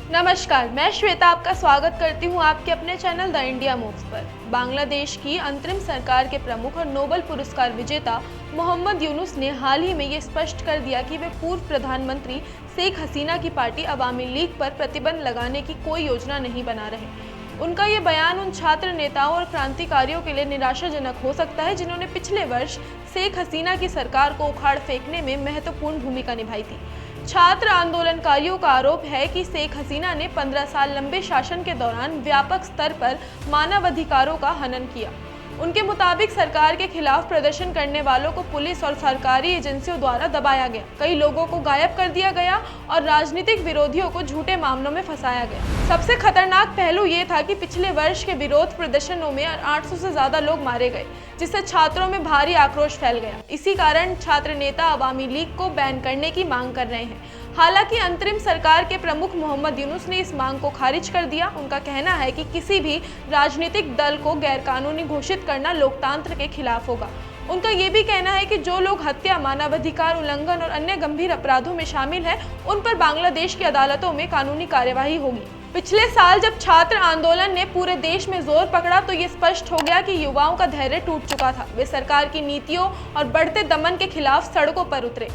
नमस्कार, मैं श्वेता आपका स्वागत करती हूं आपके अपने चैनल द इंडिया मूव्स पर। बांग्लादेश की अंतरिम सरकार के प्रमुख और नोबेल पुरस्कार विजेता मोहम्मद यूनुस ने हाल ही में ये स्पष्ट कर दिया कि वे पूर्व प्रधानमंत्री शेख हसीना की पार्टी अवामी लीग पर प्रतिबंध लगाने की कोई योजना नहीं बना रहे। उनका ये बयान उन छात्र नेताओं और क्रांतिकारियों के लिए निराशाजनक हो सकता है जिन्होंने पिछले वर्ष शेख हसीना की सरकार को उखाड़ फेंकने में महत्वपूर्ण भूमिका निभाई थी। छात्र आंदोलनकारियों का आरोप है कि शेख हसीना ने 15 साल लंबे शासन के दौरान व्यापक स्तर पर मानवाधिकारों का हनन किया। उनके मुताबिक सरकार के खिलाफ प्रदर्शन करने वालों को पुलिस और सरकारी एजेंसियों द्वारा दबाया गया, कई लोगों को गायब कर दिया गया और राजनीतिक विरोधियों को झूठे मामलों में फंसाया गया। सबसे खतरनाक पहलू ये था कि पिछले वर्ष के विरोध प्रदर्शनों में 800 से ज्यादा लोग मारे गए, जिससे छात्रों में भारी आक्रोश फैल गया। इसी कारण छात्र नेता अवामी लीग को बैन करने की मांग कर रहे हैं। हालांकि अंतरिम सरकार के प्रमुख मोहम्मद यूनुस ने इस मांग को खारिज कर दिया। उनका कहना है कि किसी भी राजनीतिक दल को गैरकानूनी घोषित करना लोकतंत्र के खिलाफ होगा। उनका ये भी कहना है कि जो लोग हत्या, मानवाधिकार उल्लंघन और अन्य गंभीर अपराधों में शामिल हैं, उन पर बांग्लादेश की अदालतों में कानूनी कार्यवाही होगी। पिछले साल जब छात्र आंदोलन ने पूरे देश में जोर पकड़ा तो ये स्पष्ट हो गया कि युवाओं का धैर्य टूट चुका था। वे सरकार की नीतियों और बढ़ते दमन के खिलाफ सड़कों पर उतरे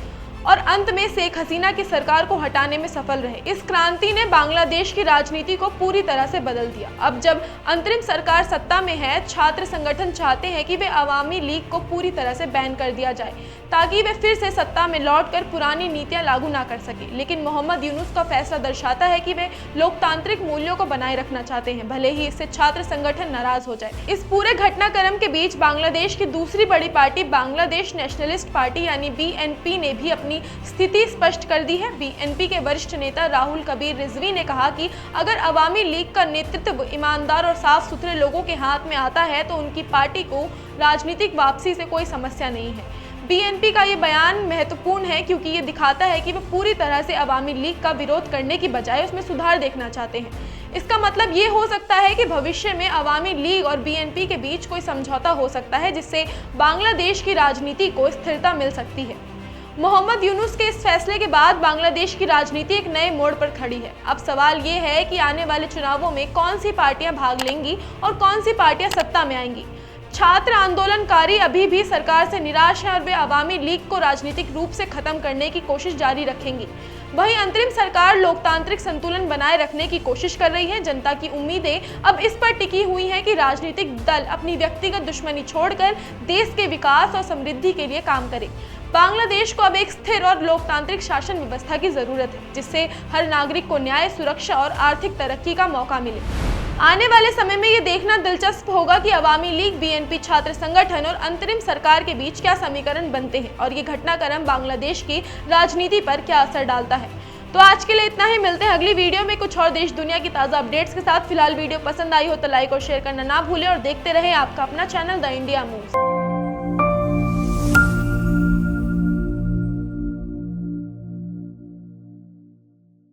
और अंत में शेख हसीना की सरकार को हटाने में सफल रहे। इस क्रांति ने बांग्लादेश की राजनीति को पूरी तरह से बदल दिया। अब जब अंतरिम सरकार सत्ता में है, छात्र संगठन चाहते हैं कि वे अवामी लीग को पूरी तरह से बैन कर दिया जाए ताकि वे फिर से सत्ता में लौटकर पुरानी नीतियां लागू ना कर सके। लेकिन मोहम्मद यूनुस का फैसला दर्शाता है कि वे लोकतांत्रिक मूल्यों को बनाए रखना चाहते हैं, भले ही इससे छात्र संगठन नाराज हो जाए। इस पूरे घटनाक्रम के बीच बांग्लादेश की दूसरी बड़ी पार्टी बांग्लादेश नेशनलिस्ट पार्टी यानी BNP ने भी अपनी स्थिति स्पष्ट कर दी है। BNP के वरिष्ठ नेता राहुल कबीर रिजवी ने कहा कि अगर अवामी लीग का नेतृत्व ईमानदार और साफ सुथरे लोगों के हाथ में आता है तो उनकी पार्टी को राजनीतिक वापसी से कोई समस्या नहीं है। BNP का ये बयान महत्वपूर्ण है क्योंकि ये दिखाता है कि वे पूरी तरह से अवामी लीग का विरोध करने की बजाय उसमें सुधार देखना चाहते हैं। इसका मतलब ये हो सकता है कि भविष्य में अवामी लीग और BNP के बीच कोई समझौता हो सकता है जिससे बांग्लादेश की राजनीति को स्थिरता मिल सकती है। मोहम्मद यूनुस के इस फैसले के बाद बांग्लादेश की राजनीति एक नए मोड़ पर खड़ी है। अब सवाल ये है कि आने वाले चुनावों में कौन सी पार्टियां भाग लेंगी और कौन सी पार्टियां सत्ता में आएंगी। छात्र आंदोलनकारी अभी भी सरकार से निराश हैं और वे अवामी लीग को राजनीतिक रूप से खत्म करने की कोशिश जारी रखेंगी। वहीं अंतरिम सरकार लोकतांत्रिक संतुलन बनाए रखने की कोशिश कर रही है। जनता की उम्मीदें अब इस पर टिकी हुई हैं कि राजनीतिक दल अपनी व्यक्तिगत दुश्मनी छोड़कर देश के विकास और समृद्धि के लिए काम करें। बांग्लादेश को अब एक स्थिर और लोकतांत्रिक शासन व्यवस्था की जरूरत है जिससे हर नागरिक को न्याय, सुरक्षा और आर्थिक तरक्की का मौका मिले। आने वाले समय में ये देखना दिलचस्प होगा कि अवामी लीग, BNP, छात्र संगठन और अंतरिम सरकार के बीच क्या समीकरण बनते हैं और ये घटनाक्रम बांग्लादेश की राजनीति पर क्या असर डालता है। तो आज के लिए इतना ही। मिलते हैं अगली वीडियो में कुछ और देश दुनिया की ताज़ा अपडेट्स के साथ। फिलहाल वीडियो पसंद आई हो तो लाइक और शेयर करना ना भूलें और देखते रहें आपका अपना चैनल द इंडिया मूव्स।